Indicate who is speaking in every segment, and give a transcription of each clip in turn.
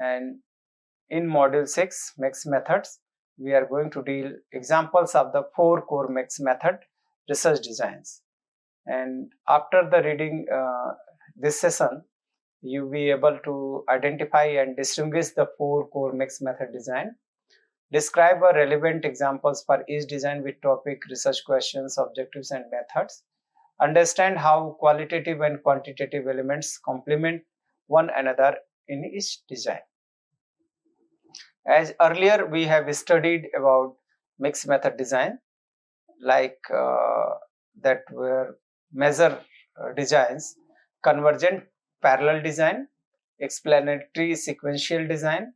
Speaker 1: and in module 6 mixed methods we are going to deal examples of the 4 core mixed method research designs. And after the reading this session, you will be able to identify and distinguish the 4 core mixed method design. Describe a relevant examples for each design with topic, research questions, objectives and methods. Understand how qualitative and quantitative elements complement one another in each design. As earlier we have studied about mixed method design, like that were measure designs: convergent parallel design, explanatory sequential design,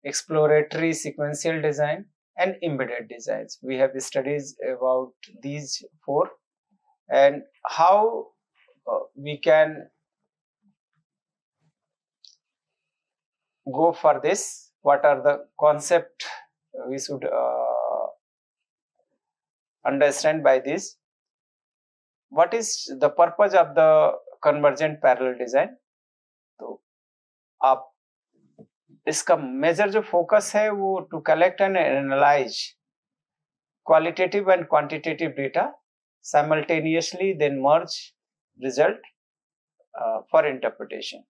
Speaker 1: exploratory sequential design, and embedded designs. We have studied about these 4 and how we can go for this. What are the concept we should understand by this? What is the purpose of the convergent parallel design? तो आप इसका major जो focus है वो to collect and analyse qualitative and quantitative data simultaneously, then merge result for interpretation.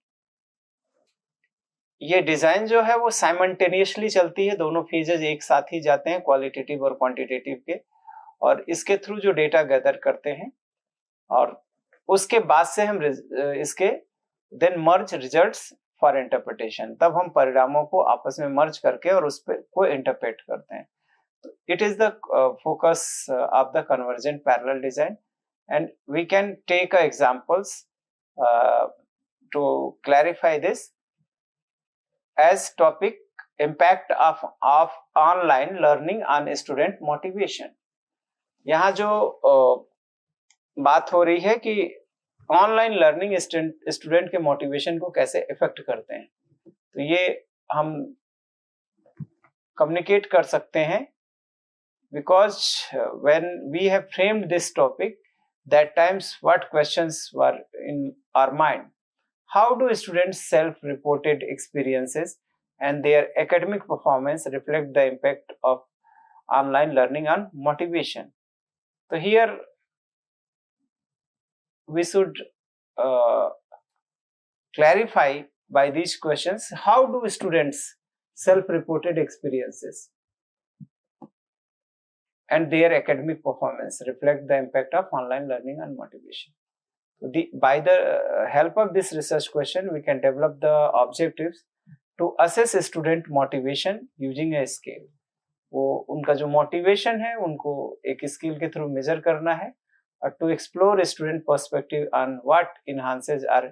Speaker 1: ये design जो है वो साइमल्टेनियसली चलती है, दोनों फेजेस एक साथ ही जाते हैं, क्वालिटेटिव और क्वांटिटेटिव के, और इसके थ्रू जो डेटा गैदर करते हैं और उसके बाद से हम इसके then merge results for interpretation, तब हम परिणामों को आपस में मर्ज करके और उस पर को इंटरप्रेट करते हैं. It is the focus of the convergent parallel design and we can take examples to clarify this. As topic, impact of online learning on student motivation. यहाँ जो बात हो रही है कि ऑनलाइन लर्निंग स्टूडेंट के मोटिवेशन को कैसे इफेक्ट करते हैं, तो ये हम कम्युनिकेट कर सकते हैं because when we have framed this topic, that times what questions were in our mind. How do students self reported experiences and their academic performance reflect the impact of online learning on motivation? तो here we should clarify by these questions, how do students self-reported experiences and their academic performance reflect the impact of online learning on motivation? By the help of this research question, we can develop the objectives to assess student motivation using a scale. वो उनका जो motivation है उनको एक scale के through major करना है, to explore student perspective on what enhances or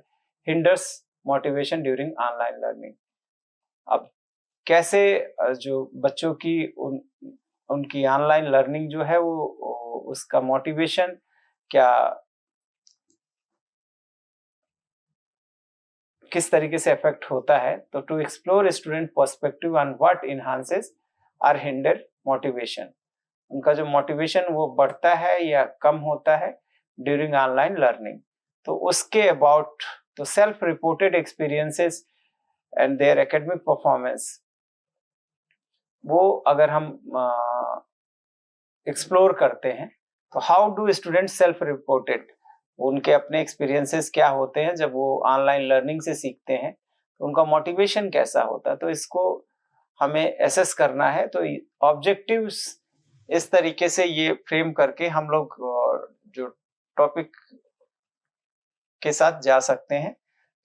Speaker 1: hinders motivation during online learning. अब कैसे जो बच्चों की उनकी ऑनलाइन लर्निंग जो है वो उसका मोटिवेशन क्या किस तरीके से इफेक्ट होता है, तो to explore student perspective on what enhances और हिंडर मोटिवेशन, उनका जो मोटिवेशन वो बढ़ता है या कम होता है ड्यूरिंग ऑनलाइन लर्निंग, तो उसके अबाउट तो self reported experiences and their academic performance, वो अगर हम एक्सप्लोर करते हैं तो how do student self reported, उनके अपने एक्सपीरियंसेस क्या होते हैं जब वो ऑनलाइन लर्निंग से सीखते हैं, तो उनका मोटिवेशन कैसा होता है, तो इसको हमें एसेस करना है. तो ऑब्जेक्टिव्स इस तरीके से ये फ्रेम करके हम लोग जो टॉपिक के साथ जा सकते हैं.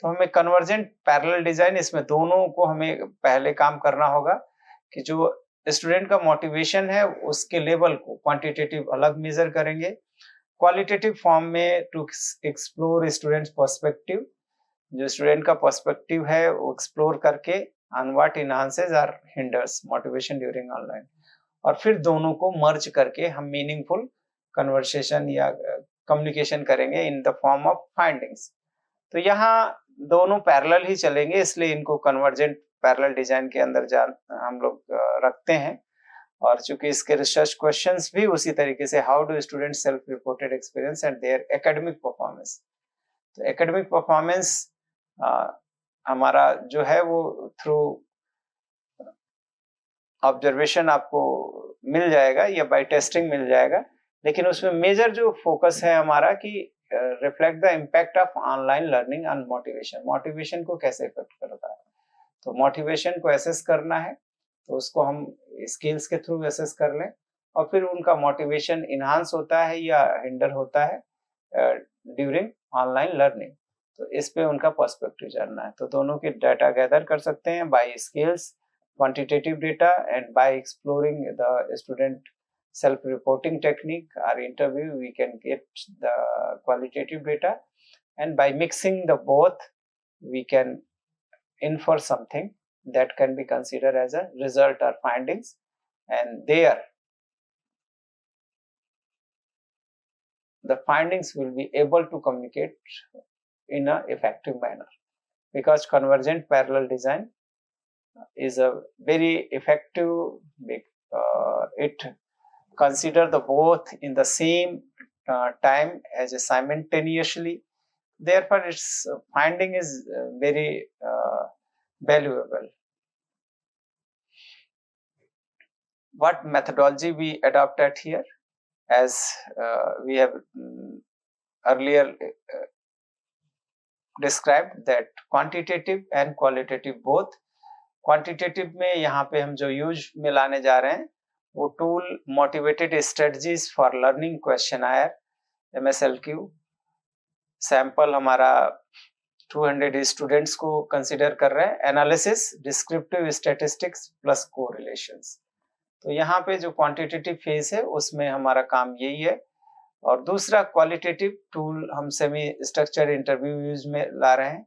Speaker 1: तो हमें कन्वर्जेंट पैरेलल डिजाइन, इसमें दोनों को हमें पहले काम करना होगा कि जो स्टूडेंट का मोटिवेशन है उसके लेवल को क्वांटिटेटिव अलग मेजर करेंगे, क्वालिटेटिव फॉर्म में टू एक्सप्लोर स्टूडेंट्स पर्सपेक्टिव, जो स्टूडेंट का पर्सपेक्टिव है वो एक्सप्लोर करके ऑन व्हाट एनहांसेस और हिंडर्स मोटिवेशन ड्यूरिंग ऑनलाइन, और फिर दोनों को मर्ज करके हम मीनिंगफुल कन्वर्सेशन या कम्युनिकेशन करेंगे in the form of findings. तो यहाँ दोनों पैरेलल ही चलेंगे, इसलिए इनको कन्वर्जेंट पैरेलल डिजाइन के अंदर हम लोग रखते हैं. और चूंकि इसके रिसर्च क्वेश्चंस भी उसी तरीके से, how do student self reported experience and their academic performance, तो एकेडमिक परफॉर्मेंस हमारा जो है वो थ्रू ऑब्जर्वेशन आपको मिल जाएगा या बाय टेस्टिंग मिल जाएगा, लेकिन उसमें मेजर जो फोकस है हमारा कि reflect the impact of online learning on motivation, motivation को कैसे इफेक्ट करता है। तो मोटिवेशन को एसेस करना है तो उसको हम स्किल्स के थ्रू एसेस कर लें, और फिर उनका मोटिवेशन इन्हांस होता है या हिंडर होता है ड्यूरिंग ऑनलाइन लर्निंग, तो इस पे उनका पर्सपेक्टिव जानना है। तो दोनों के डाटा गैदर कर सकते हैं by skills, quantitative data, and by exploring the student self-reporting technique or interview, we can get the qualitative data, and by mixing the both, we can infer something that can be considered as a result or findings, and there the findings will be able to communicate in a effective manner, because convergent parallel design is a very effective, it consider the both in the same time as a simultaneously, therefore its finding is very valuable. What methodology we adopted here, as we have earlier described, that quantitative and qualitative both. Quantitative में यहाँ पे हम जो use में लाने जा रहे हैं वो tool motivated strategies for learning questionnaire MSLQ। Sample हमारा 200 स्टूडेंट्स को कंसिडर कर रहे हैं, analysis, descriptive statistics plus correlations. तो यहाँ पे जो क्वांटिटेटिव फेज है उसमें हमारा काम यही है। और दूसरा क्वालिटेटिव टूल हम सेमी स्ट्रक्चर्ड इंटरव्यू यूज में ला रहे हैं।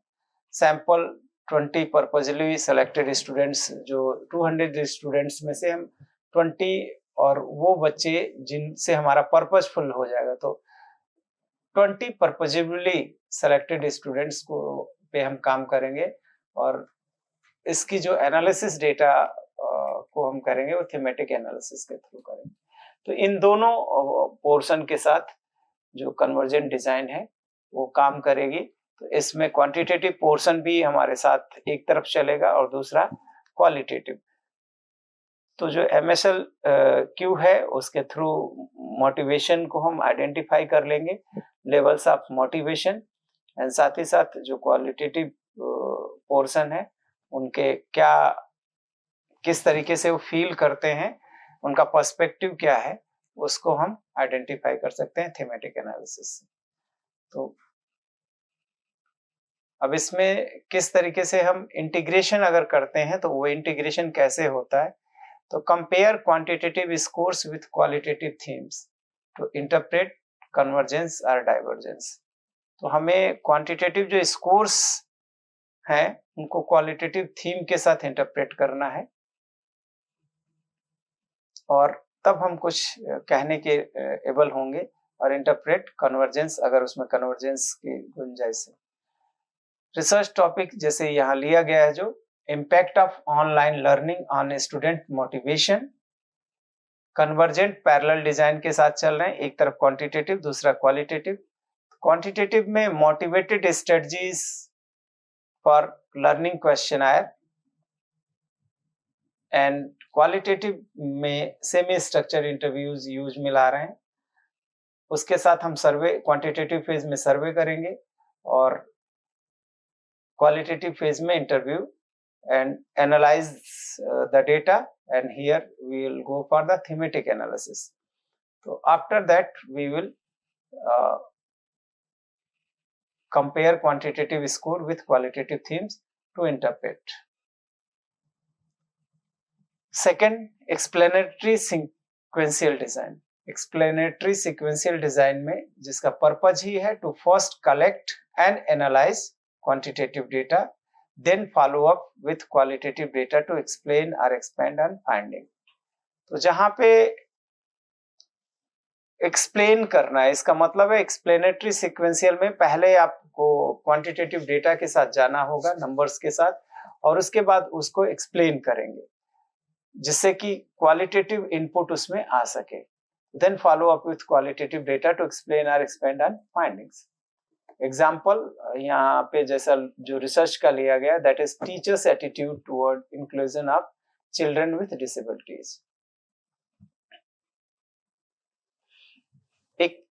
Speaker 1: सैंपल 20 पर्पजली सिलेक्टेड स्टूडेंट्स, जो 200 स्टूडेंट्स में से हम 20 और वो बच्चे जिनसे हमारा पर्पजफुल हो जाएगा, तो 20 पर्पजली सिलेक्टेड स्टूडेंट्स को पे हम काम करेंगे, और इसकी जो एनालिसिस डेटा को हम करेंगे वो थीमेटिक एनालिसिस के थ्रू करेंगे। तो इन दोनों पोर्शन के साथ जो कन्वर्जेंट डिजाइन है वो काम करेगी। तो इसमें क्वांटिटेटिव पोर्शन भी हमारे साथ एक तरफ चलेगा और दूसरा क्वालिटेटिव। तो जो MSLQ है उसके थ्रू मोटिवेशन को हम आइडेंटिफाई कर लेंगे, लेवल्स ऑफ मोटिवेशन, एंड साथ ही साथ जो क्वालिटेटिव पोर्शन है उनके क्या, किस तरीके से वो फील करते हैं, उनका पर्सपेक्टिव क्या है, उसको हम आइडेंटिफाई कर सकते हैं थीमेटिक एनालिसिस से। तो अब इसमें किस तरीके से हम इंटीग्रेशन अगर करते हैं तो वो इंटीग्रेशन कैसे होता है, तो compare quantitative scores with qualitative themes to interpret convergence और डाइवर्जेंस। तो हमें क्वांटिटेटिव जो स्कोर्स हैं उनको क्वालिटेटिव थीम के साथ इंटरप्रेट करना है, और तब हम कुछ कहने के एबल होंगे और इंटरप्रेट कन्वर्जेंस, अगर उसमें कन्वर्जेंस की गुंजाइश है। रिसर्च टॉपिक जैसे यहाँ लिया गया है, जो impact of online learning on student motivation, convergent parallel design के साथ चल रहे हैं, एक तरफ क्वांटिटेटिव दूसरा क्वालिटेटिव। क्वांटिटेटिव में motivated strategies for learning questionnaire, and qualitative में सेमी स्ट्रक्चर इंटरव्यूज यूज में ला रहे हैं। उसके साथ हम सर्वे, क्वांटिटेटिव फेज में सर्वे करेंगे और क्वालिटेटिव फेज में interview and analyze the data, and here we will go for the thematic analysis. So after that we will compare quantitative score with qualitative themes to interpret. Second, explanatory sequential design. Explanatory sequential design में जिसका purpose ही है to first collect and analyze quantitative data, then follow up with qualitative data to explain or expand on finding. तो जहां पे explain करना है, इसका मतलब है एक्सप्लेनेटरी सिक्वेंशियल में पहले आपको क्वांटिटेटिव डेटा के साथ जाना होगा, नंबर्स के साथ, और उसके बाद उसको एक्सप्लेन करेंगे जिससे कि क्वालिटेटिव इनपुट उसमें आ सके। Then follow up with qualitative data to explain और एक्सपेंड ऑन फाइंडिंग्स। एग्जाम्पल यहाँ पे जैसा जो रिसर्च का लिया गया, that is teachers attitude toward inclusion of children with disabilities. एक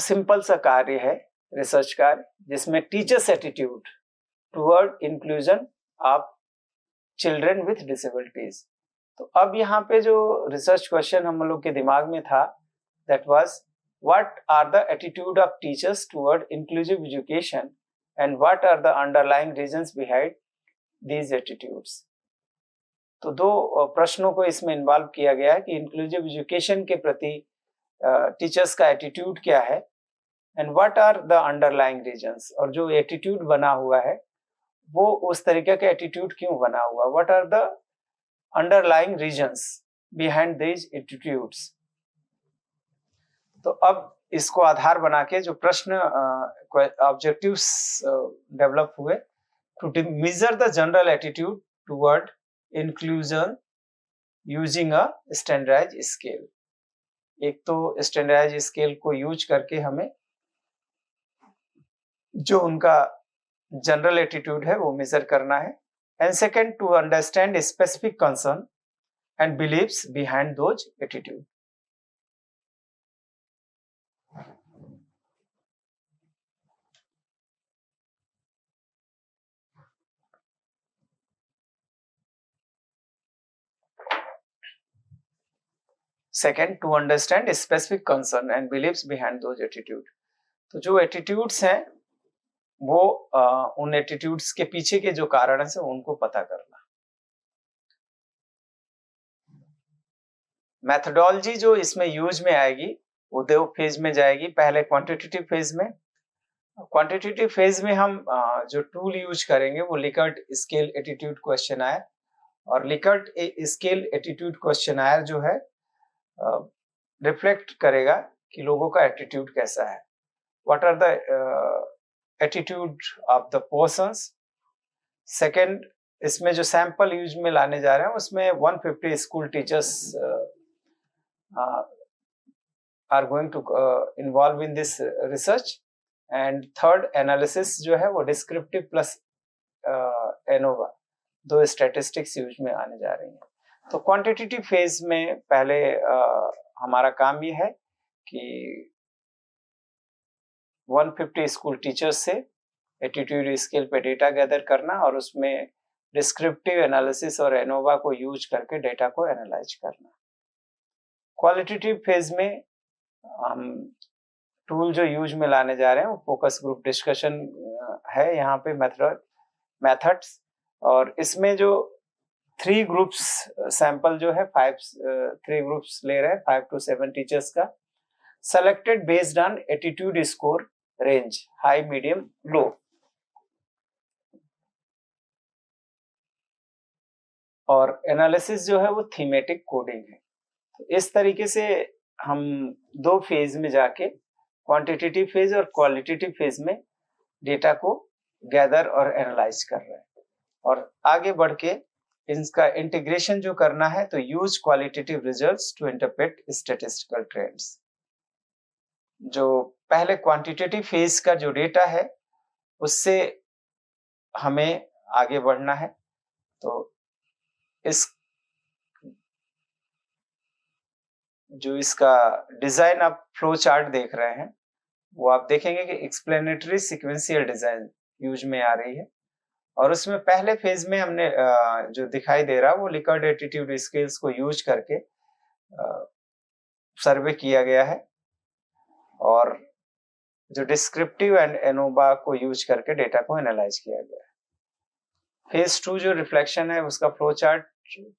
Speaker 1: सिंपल सा कार्य है, रिसर्च कार्य, जिसमें teachers attitude toward inclusion of children with disabilities. तो अब यहाँ पे जो रिसर्च क्वेश्चन हम लोग के दिमाग में था, that was what are the attitude of teachers toward inclusive education and what are the underlying reasons behind these attitudes. तो दो प्रश्नों को इसमें इन्वॉल्व किया गया है कि इंक्लूसिव एजुकेशन के प्रति टीचर्स का एटीट्यूड क्या है and what are the underlying reasons, और जो एटीट्यूड बना हुआ है वो उस तरीके का एटीट्यूड क्यों बना हुआ, what are the underlying reasons behind these attitudes. तो अब इसको आधार बना के जो प्रश्न ऑब्जेक्टिव्स डेवलप हुए, to measure the general attitude toward inclusion using a standardised scale. एक तो स्टैंडर्डाइज्ड स्केल को यूज करके हमें जो उनका जनरल एटीट्यूड है वो मेजर करना है, and second to understand specific concern and beliefs behind those attitude. Second to understand specific concern and beliefs behind those attitude. तो जो एटीट्यूड्स हैं वो उन एटीट्यूड्स के पीछे के जो कारण है उनको पता करना। मेथोडोलॉजी जो इसमें यूज में आएगी वो दो फेज में जाएगी। पहले क्वांटिटेटिव फेज में, क्वांटिटेटिव फेज में हम जो टूल यूज करेंगे वो लिकर्ट स्केल एटीट्यूड क्वेश्चनायर, और लिकर्ट स्केल एटीट्यूड क्वेश्चनायर जो है रिफ्लेक्ट करेगा कि लोगों का एटीट्यूड कैसा है, what are the attitude of the persons. Second, इसमें जो सैंपल यूज में लाने जा रहे हैं उसमें 150 school teachers are going to involve in this research. And third analysis जो है वो डिस्क्रिप्टिव प्लस एनोवा, दो स्टैटिस्टिक्स यूज में आने जा रही हैं। तो क्वांटिटेटिव फेज में पहले हमारा काम ये है कि 150 स्कूल टीचर्स से एटीट्यूड स्केल पे डेटा गैदर करना और उसमें डिस्क्रिप्टिव एनालिसिस और एनोवा को यूज करके डेटा को एनालाइज करना। क्वालिटेटिव फेज में हम टूल जो यूज में लाने जा रहे हैं वो फोकस ग्रुप डिस्कशन है, यहाँ पे मेथड्स, और इसमें जो 3 ग्रुप्स सैंपल जो है 3 ग्रुप्स ले रहे हैं 5 to 7 टीचर्स का, selected based on attitude score range high, medium, low. और एनालिसिस जो है वो थीमेटिक कोडिंग है। तो इस तरीके से हम 2 फेज में जाके क्वांटिटेटिव फेज और क्वालिटेटिव फेज में डेटा को गैदर और एनालाइज कर रहे हैं, और आगे बढ़ के इनका इंटीग्रेशन जो करना है तो use qualitative results to interpret statistical trends. जो पहले क्वांटिटेटिव फेज का जो डेटा है उससे हमें आगे बढ़ना है। तो इस जो इसका डिजाइन आप फ्लो चार्ट देख रहे हैं वो आप देखेंगे कि एक्सप्लेनेटरी सीक्वेंशियल डिजाइन यूज में आ रही है, और उसमें पहले फेज में हमने जो दिखाई दे रहा है वो लिकर्ट एटीट्यूड स्केल्स को यूज करके सर्वे किया गया है, और जो डिस्क्रिप्टिव एंड एनोवा को यूज करके डेटा को एनालाइज किया गया है। फेज 2 जो रिफ्लेक्शन है उसका flow chart,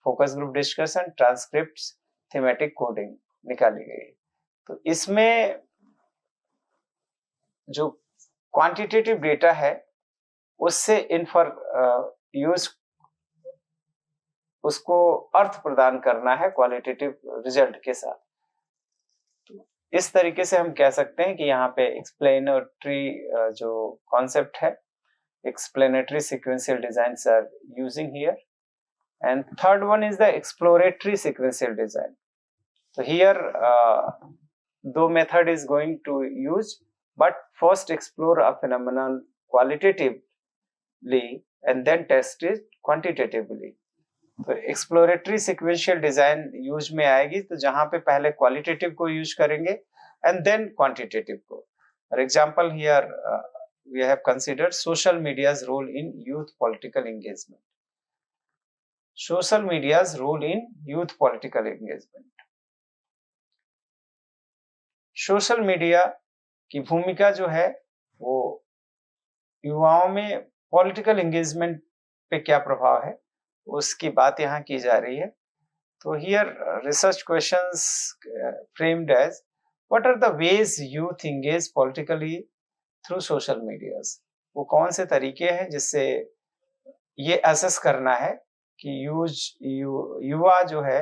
Speaker 1: focus group discussion, transcripts, thematic coding निकाली गई। तो इसमें जो क्वांटिटेटिव डेटा है उससे यूज उसको अर्थ प्रदान करना है क्वालिटेटिव रिजल्ट के साथ। तो इस तरीके से हम कह सकते हैं कि यहाँ पे एक्सप्लेनेटरी जो कॉन्सेप्ट है, explanatory sequential designs are using here, and third one is the exploratory sequential design. So here though method is going to use, but first explore a phenomenon qualitatively and then test it quantitatively. तो exploratory sequential design use में आएगी, तो जहां पे पहले qualitative को use करेंगे and then quantitative को. For example here we have considered social media's role in youth political engagement. Social media's role in youth political engagement. Social media की भूमिका जो है वो युवाओं में पॉलिटिकल एंगेजमेंट पे क्या प्रभाव है उसकी बात यहाँ की जा रही है. तो here research questions framed as what are the ways youth engage politically through social medias. वो कौन से तरीके हैं जिससे ये असेस करना है कि युवा जो है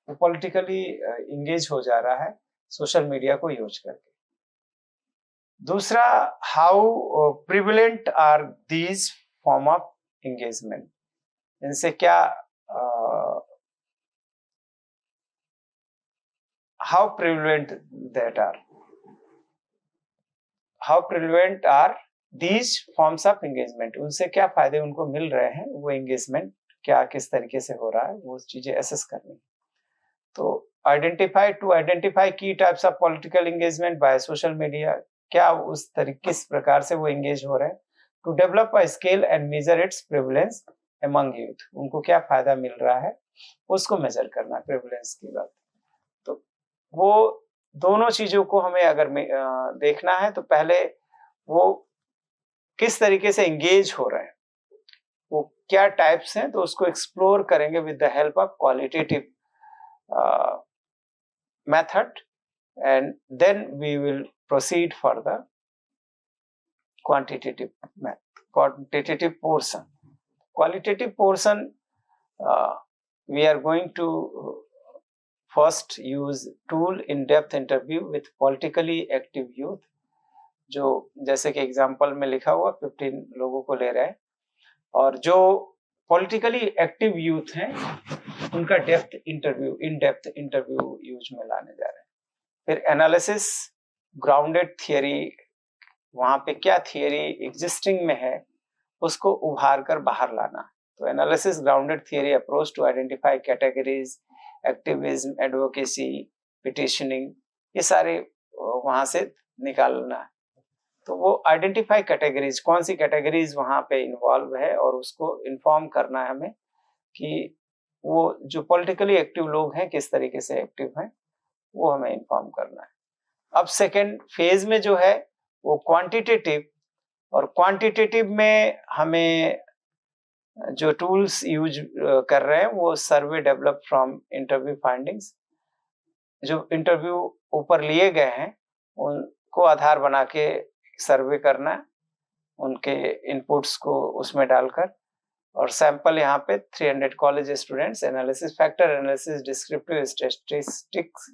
Speaker 1: वो पॉलिटिकली एंगेज हो जा रहा है सोशल मीडिया को यूज करके. दूसरा, how prevalent are these form of engagement. इनसे क्या how prevalent that are, how prevalent are these forms of engagement. उनसे क्या फायदे उनको मिल रहे हैं, वो एंगेजमेंट क्या किस तरीके से हो रहा है, वो चीजें एसेस करनी. तो आइडेंटिफाई की types of political engagement by social media. क्या उस तरीके किस प्रकार से वो एंगेज हो रहे हैं. To develop a scale and measure its prevalence among youth. उनको क्या फायदा मिल रहा है उसको मेजर करना, प्रिविलेंस की बात. तो वो दोनों चीजों को हमें अगर देखना है तो पहले वो किस तरीके से एंगेज हो रहे हैं, वो क्या टाइप्स हैं, तो उसको एक्सप्लोर करेंगे with the help of qualitative method, and then we will proceed for the quantitative portion. Qualitative portion, we are going to first use tool in-depth interview with politically active youth. जो जैसे कि example में लिखा हुआ 15 लोगों को ले रहे हैं, और जो पॉलिटिकली एक्टिव यूथ हैं उनका इन डेप्थ इंटरव्यू यूज में लाने जा रहे हैं. फिर एनालिसिस, ग्राउंडेड थियरी, वहां पे क्या थियरी एग्जिस्टिंग में है उसको उभार कर बाहर लाना. तो analysis grounded theory approach to identify categories, activism, advocacy, petitioning, ये सारे वहां से निकालना है. तो वो आइडेंटिफाई कैटेगरीज, कौन सी कैटेगरीज वहां पे इन्वॉल्व है, और उसको इन्फॉर्म करना है हमें कि वो जो पॉलिटिकली एक्टिव लोग हैं किस तरीके से एक्टिव हैं, वो हमें इन्फॉर्म करना है. अब सेकेंड फेज में जो है वो क्वांटिटेटिव, और क्वांटिटेटिव में हमें जो टूल्स यूज कर रहे हैं वो सर्वे डेवलप फ्रॉम इंटरव्यू फाइंडिंग्स. जो इंटरव्यू ऊपर लिए गए हैं उनको आधार बना के सर्वे करना है, उनके इनपुट्स को उसमें डालकर. और सैंपल यहाँ पे 300 college students, analysis, factor analysis, descriptive statistics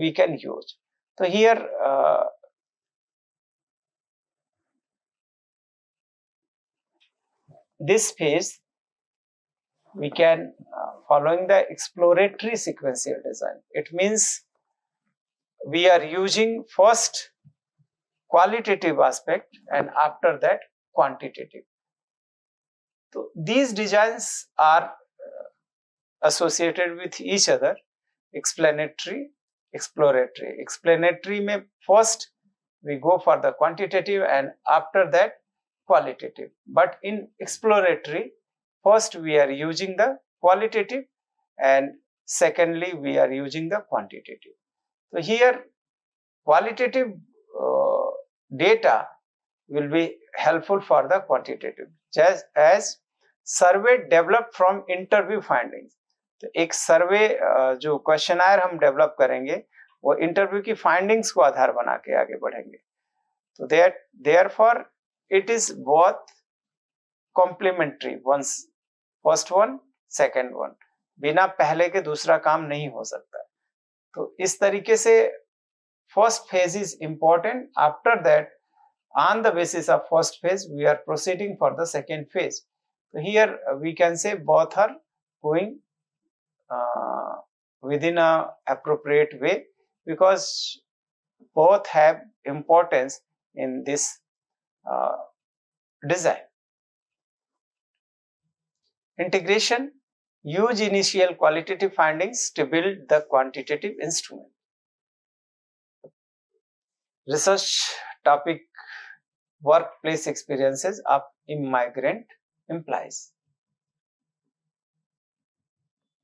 Speaker 1: we can use. So here this phase we can following the exploratory sequential design. It means we are using first qualitative aspect and after that quantitative. So these designs are associated with each other. Explanatory, exploratory. Explanatory में first we go for the quantitative and after that qualitative. But in exploratory, first we are using the qualitative and secondly we are using the quantitative. So here qualitative data will be helpful for the quantitative, just as survey developed from interview findings. तो एक सर्वे जो questionnaire हम develop करेंगे वो interview की findings को आधार बना के आगे बढ़ेंगे. तो therefore it is both complementary, once first one second one, बिना पहले के दूसरा काम नहीं हो सकता. तो इस तरीके से first phase is important. After that, on the basis of first phase we are proceeding for the second phase. So here we can say both are going within a appropriate way because both have importance in this design. Integration use initial qualitative findings to build the quantitative instrument. Research topic workplace experiences of immigrant employees.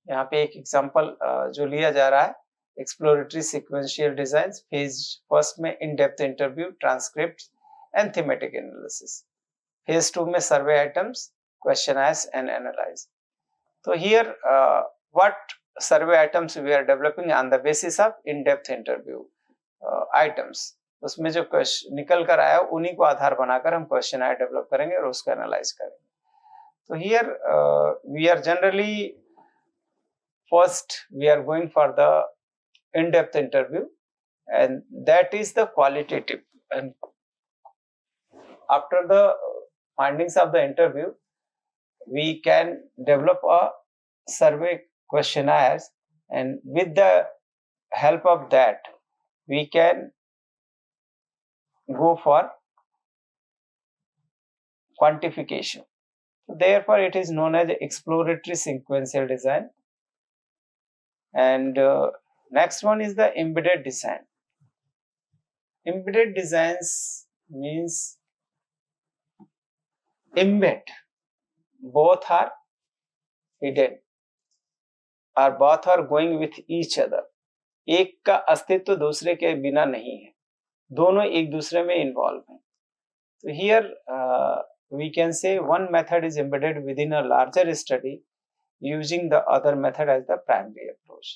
Speaker 1: यहाँ पे एक example जो लिया जा रहा है, exploratory sequential design phase first में in depth interview, transcript and thematic analysis, phase 2 में survey items, questionnaires and analyse. तो here what survey items we are developing on the basis of in depth interview items. उसमें जो निकल कर आया उन्हीं को आधार बनाकर हम क्वेश्चन आयर डेवलप करेंगे और उसको एनालाइज करेंगे. तो here we are generally first we are going for the in-depth interview, and that is the qualitative, and after the findings of the interview we can develop a survey questionnaires, and with the help of that we can go for quantification. Therefore it is known as exploratory sequential design. And next one is the embedded design. Embedded designs means embed, both are hidden or both are going with each other. एक का अस्तित्व दूसरे के बिना नहीं है, दोनों एक दूसरे में इन्वॉल्व हैं. So here we can say one method is embedded within a larger study using the other method as the primary approach.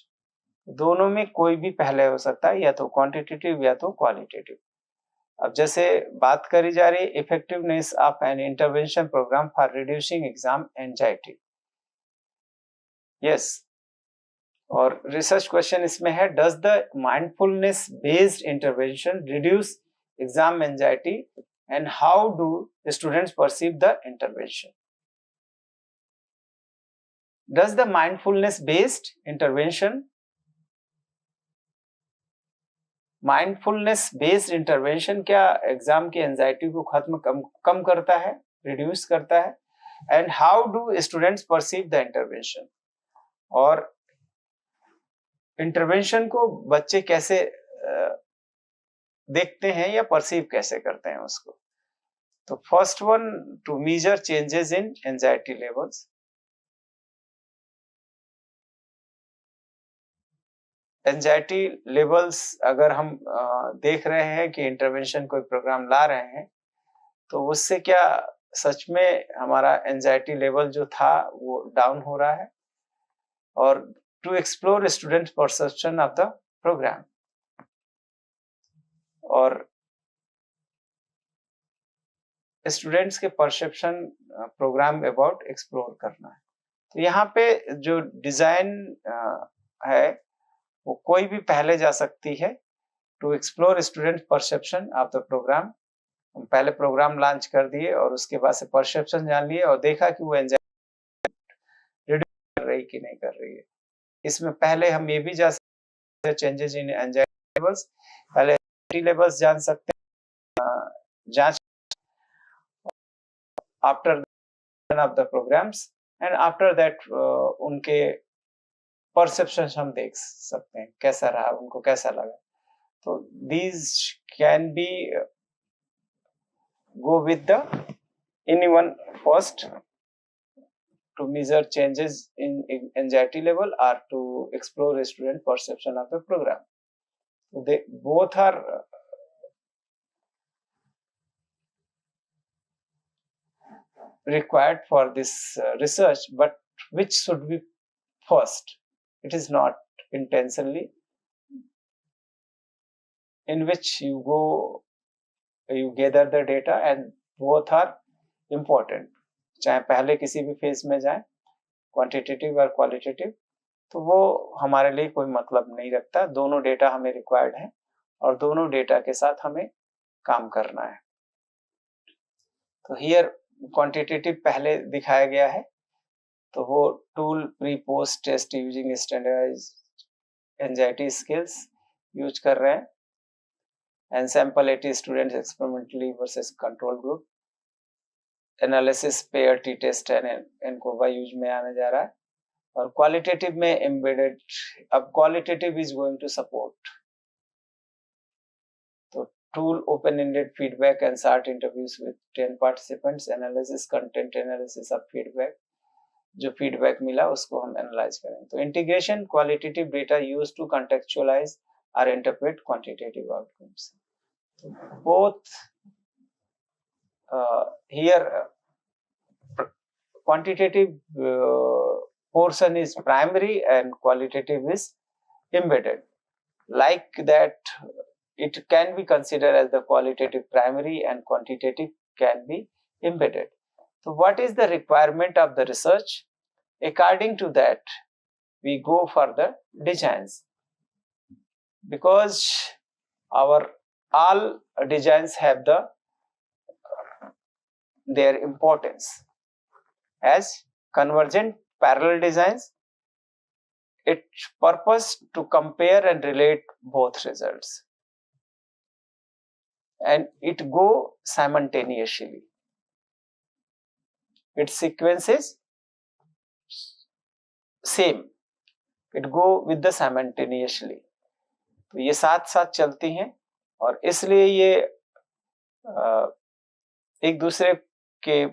Speaker 1: दोनों में कोई भी पहले हो सकता है, या तो क्वांटिटेटिव या तो क्वालिटेटिव. अब जैसे बात करी जा रही है effectiveness of an intervention programme for reducing exam anxiety. Yes, और रिसर्च क्वेश्चन इसमें है, does the mindfulness based intervention reduce exam anxiety and how do students perceive the intervention. Does the mindfulness based intervention क्या exam की anxiety को कम करता है, reduce करता है, and how do students perceive the intervention, और इंटरवेंशन को बच्चे कैसे देखते हैं या परसीव कैसे करते हैं उसको. तो first one, to measure changes in anxiety levels. Anxiety levels अगर हम देख रहे हैं कि इंटरवेंशन कोई प्रोग्राम ला रहे हैं, तो उससे क्या सच में हमारा एंजाइटी लेवल जो था वो डाउन हो रहा है. और to explore student perception of the programme, और स्टूडेंट्स के परसेप्शन प्रोग्राम अबाउट एक्सप्लोर करना है. तो यहाँ पे जो डिजाइन है वो कोई भी पहले जा सकती है. To explore student perception of the programme, हम पहले प्रोग्राम लॉन्च कर दिए और उसके बाद से परसेप्शन जान लिए और देखा कि वो एंजाइटी रिड्यूस कर रही कि नहीं कर रही है. इसमें पहले हम ये भी जा सकते हैं चेंजेस इन एंजाइटी लेवल्स, पहले एंजाइटी लेवल्स जान सकते हैं, जांच after of the programmes, and after that उनके परसेप्शन हम देख सकते हैं कैसा रहा, उनको कैसा लगा. तो these can be go with the anyone first to measure changes in anxiety level or to explore a student perception of the program. They both are required for this research, but which should be first? It is not intentionally, in which you go, you gather the data, and both are important. चाहे पहले किसी भी phase में जाए, quantitative और qualitative, तो वो हमारे लिए कोई मतलब नहीं रखता. दोनों डेटा हमें रिक्वायर्ड है और दोनों डेटा के साथ हमें काम करना है. तो हियर क्वांटिटेटिव पहले दिखाया गया है, तो वो tool pre post test using standardised anxiety scales use कर रहे हैं, and sample 80 students experimentally versus control group, analysis pair t test and ANCOVA use में आने जा रहा है. और क्वालिटेटिव में एम्बेडेड, अब qualitative is going to support तो tool open ended feedback and short interviews with 10 participants, analysis content analysis of feedback, जो फीडबैक मिला उसको हम एनालाइज करें। तो integration qualitative data used to contextualise और interpret quantitative outcomes. Both here quantitative portion is primary and qualitative is embedded. Like that, it can be considered as the qualitative primary and quantitative can be embedded. So what is the requirement of the research? According to that, we go for the designs, because our all designs have their importance. As convergent parallel designs, its purpose to compare and relate both results, and it go simultaneously. Its sequences same, it go with the simultaneously. तो ये साथ साथ चलती हैं और इसलिए ये एक दूसरे के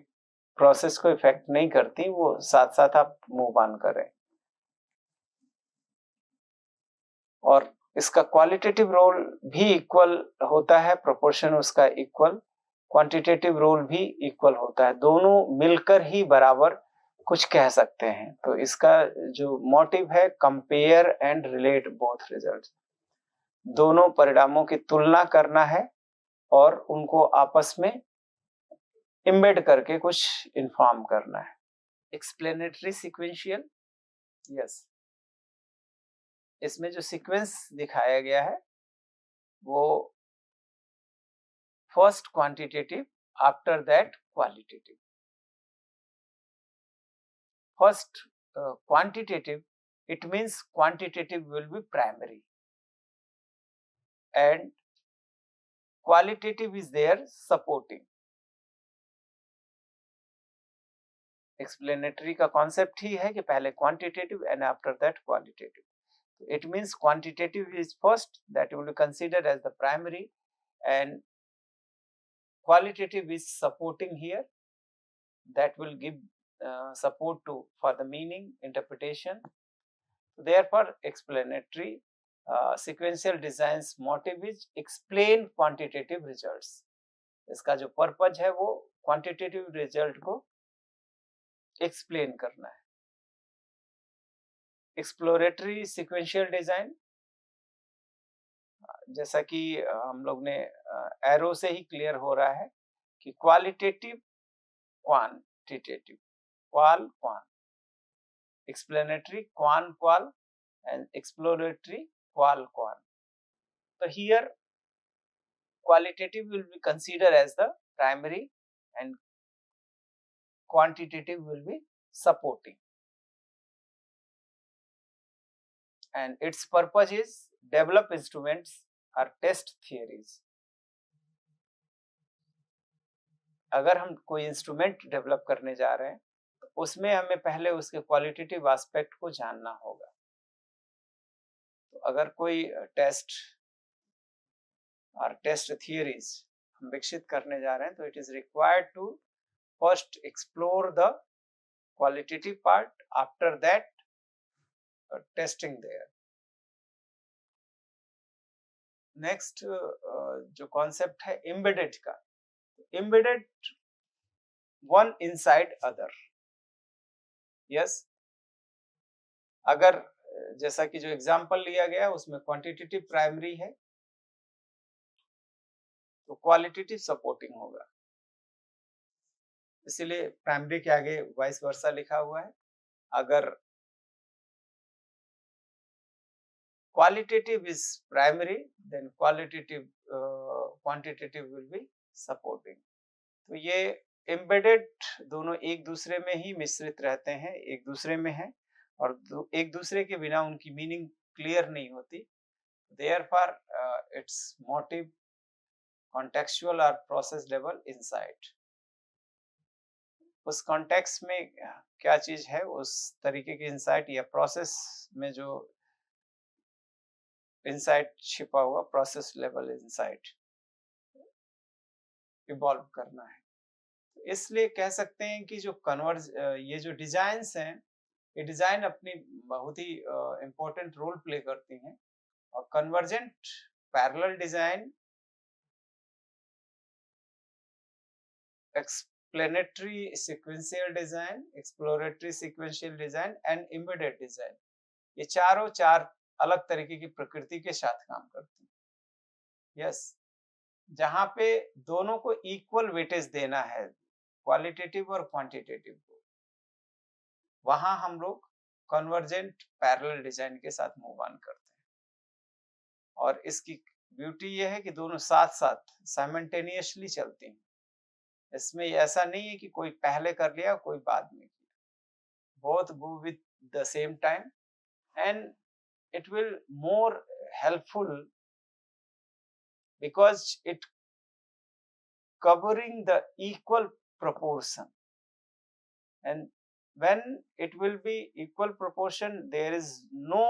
Speaker 1: प्रोसेस को इफेक्ट नहीं करती, वो साथ साथ आप मूव ऑन करें। और इसका क्वालिटेटिव रोल भी इक्वल होता है, प्रोपोर्शन उसका इक्वल, क्वांटिटेटिव रोल भी इक्वल होता है, दोनों मिलकर ही बराबर कुछ कह सकते हैं। तो इसका जो मोटिव है, compare and relate both results, दोनों परिणामों की तुलना करना है और उनको आपस में एम्बेड करके कुछ इन्फॉर्म करना है। एक्सप्लेनेटरी सीक्वेंशियल, यस, इसमें जो सीक्वेंस दिखाया गया है वो first quantitative, after that qualitative. First quantitative, it means quantitative will be primary and qualitative is there supporting. Explanatory का कॉन्सेप्ट ही है कि पहले quantitative and after that qualitative. It means quantitative is first, that will be considered as the primary, and qualitative is supporting here, that will give support to for the meaning interpretation. Therefore explanatory sequential designs motive is explain quantitative results. इसका जो purpose है वो quantitative result को explain करना है. Exploratory sequential design, जैसा कि हम लोग ने एरो से ही क्लियर हो रहा है कि qualitative quantitative, qual quan, explanatory quan qual and exploratory qual qual. So here qualitative will be considered as the primary and quantitative will be supporting, and its purpose is develop instruments or test theories. अगर हम कोई instrument develop करने जा रहे हैं तो उसमें हमें पहले उसके क्वालिटेटिव एस्पेक्ट को जानना होगा. तो अगर कोई टेस्ट और टेस्ट थियरीज हम विकसित करने जा रहे हैं तो it is required to first explore the qualitative part, after that testing there. Next जो कॉन्सेप्ट है एम्बेडेड का, embedded one inside other. Yes, अगर जैसा कि जो एग्जांपल लिया गया उसमें क्वांटिटेटिव प्राइमरी है तो क्वालिटेटिव सपोर्टिंग होगा, इसीलिए प्राइमरी के आगे वाइस वर्सा लिखा हुआ है. अगर qualitative is primary then qualitative quantitative will be supporting. तो ये एम्बेडेड दोनों एक दूसरे में ही मिश्रित रहते हैं, एक दूसरे में है और एक दूसरे के बिना उनकी मीनिंग क्लियर नहीं होती. Therefore its motive, contextual or process level insight. उस कॉन्टेक्स्ट में क्या चीज है, उस तरीके की इंसाइट या प्रोसेस में जो इंसाइट छिपा हुआ, प्रोसेस लेवल इंसाइट इवॉल्व करना है। इसलिए कह सकते हैं कि जो ये जो डिजाइन्स हैं, ये डिजाइन अपनी बहुत ही इम्पोर्टेंट रोल प्ले करती हैं। और convergent parallel design, explanatory sequential design, exploratory sequential design and embedded design, ये चारों चार अलग तरीके की प्रकृति के साथ काम करती हैं। यस, जहां पे दोनों को इक्वल वेटेज देना है, क्वालिटेटिव और क्वांटिटेटिव को, वहां हम लोग कन्वर्जेंट पैरेलल डिजाइन के साथ मूव ऑन करते हैं। और इसकी ब्यूटी यह है कि दोनों साथ साथ साइमल्टेनियसली चलती हैं। इसमें ऐसा नहीं है कि कोई पहले कर लिया कोई बाद में किया, both go with the same time, and it will more helpful because it covering the equal proportion, and when it will be equal proportion, there is no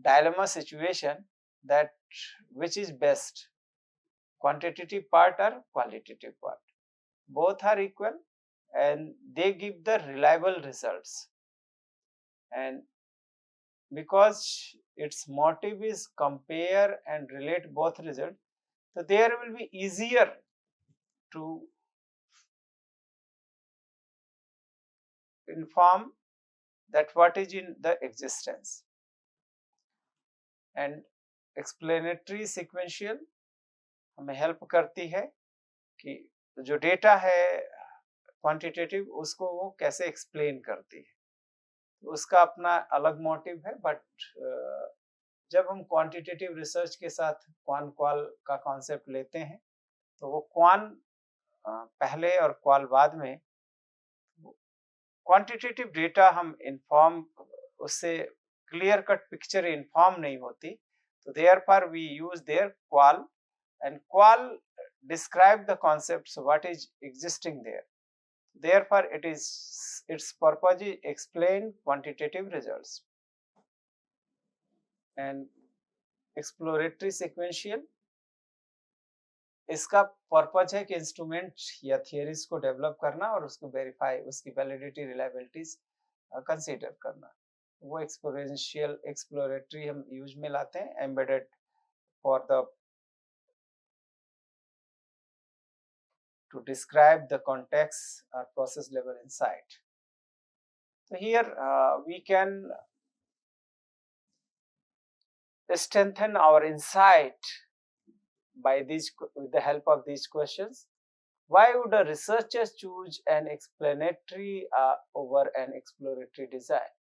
Speaker 1: dilemma situation that which is best, quantitative part or qualitative part. Both are equal and they give the reliable results. And because its motive is compare and relate both results, so there will be easier to inform that what is in the existence. And explanatory sequential हमें help करती है कि जो data है quantitative, उसको वो कैसे explain करती है, उसका अपना अलग मोटिव है। बट जब हम क्वांटिटेटिव रिसर्च के साथ क्वान क्वाल का कॉन्सेप्ट लेते हैं, तो वो क्वान पहले और क्वाल बाद में, क्वांटिटेटिव डेटा हम इन्फॉर्म, उससे क्लियर कट पिक्चर इन्फॉर्म नहीं होती, तो therefore we use their qual, and qual describe the concepts what is existing there, therefore it is its purpose is explain quantitative results. And exploratory sequential, इसका purpose है कि instrument या theories को develop करना और उसको वेरीफाई, उसकी validity रिलायबिलिटीज consider करना। वो एक्सप्लोरेटरी हम यूज में लाते हैं, embedded for the to describe the context or process level insight. So here we can strengthen our insight by these, with the help of these questions. Why would a researcher choose an explanatory over an exploratory design?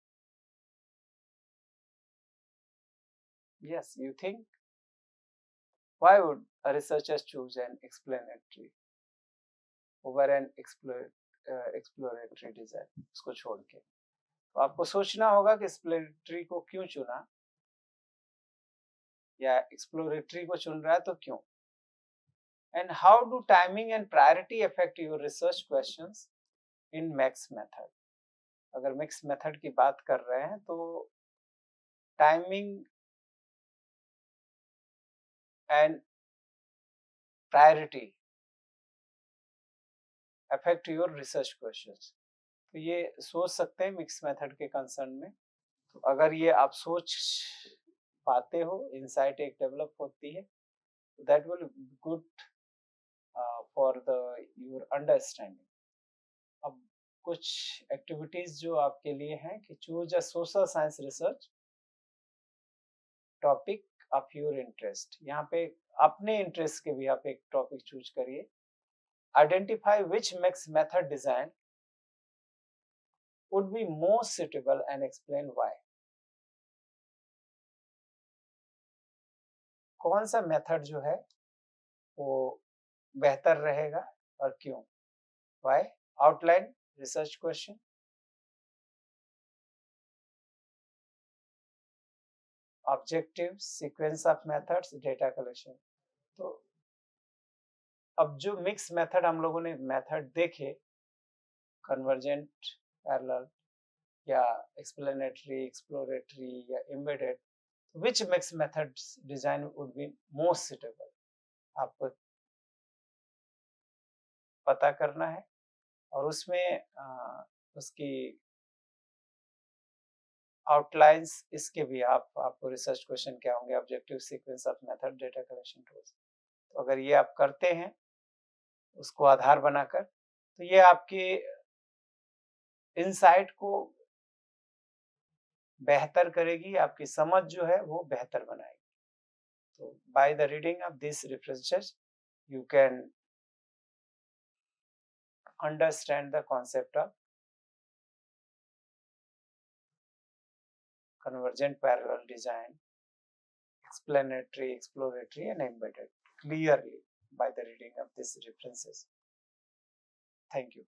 Speaker 1: Yes, you think? Why would a researcher choose an explanatory over an exploratory design? उसको छोड़ के तो आपको सोचना होगा कि exploratory को क्यों चुना, या एक्सप्लोरेटरी को चुन रहा है तो क्यों। And how do timing and priority affect your research questions in mix method. अगर मिक्स मेथड की बात कर रहे हैं तो timing and priority affect your research questions, तो ये सोच सकते हैं मिक्स मेथड के कंसर्न में। तो अगर ये आप सोच पाते हो, इंसाइट एक डेवलप होती है, that will good for the your understanding. अब कुछ एक्टिविटीज जो आपके लिए हैं कि choose a social science research topic of your interest. यहाँ पे अपने इंटरेस्ट के भी आप एक टॉपिक चूज करिए। Identify which mix method design would be most suitable and explain why. कौन सा मेथड जो है वो बेहतर रहेगा और क्यों। Why? Outline research question, objectives, sequence of methods, data collection। तो अब जो मिक्स मेथड हम लोगों ने मेथड देखे, कन्वर्जेंट पैरेलल या एक्सप्लेनेटरी, एक्सप्लोरेटरी या embedded, which mixed methods design would be most suitable, आपको पता करना है और उसमें उसकी आउटलाइंस इसके भी आपको रिसर्च क्वेश्चन क्या होंगे, objective sequence of method, data collection tools. तो अगर ये आप करते हैं उसको आधार बनाकर, तो ये आपके इनसाइट को बेहतर करेगी, आपकी समझ जो है वो बेहतर बनाएगी। तो by the reading of this references you can understand the concept of convergent parallel design, explanatory, exploratory, and embedded clearly by the reading of these references. Thank you.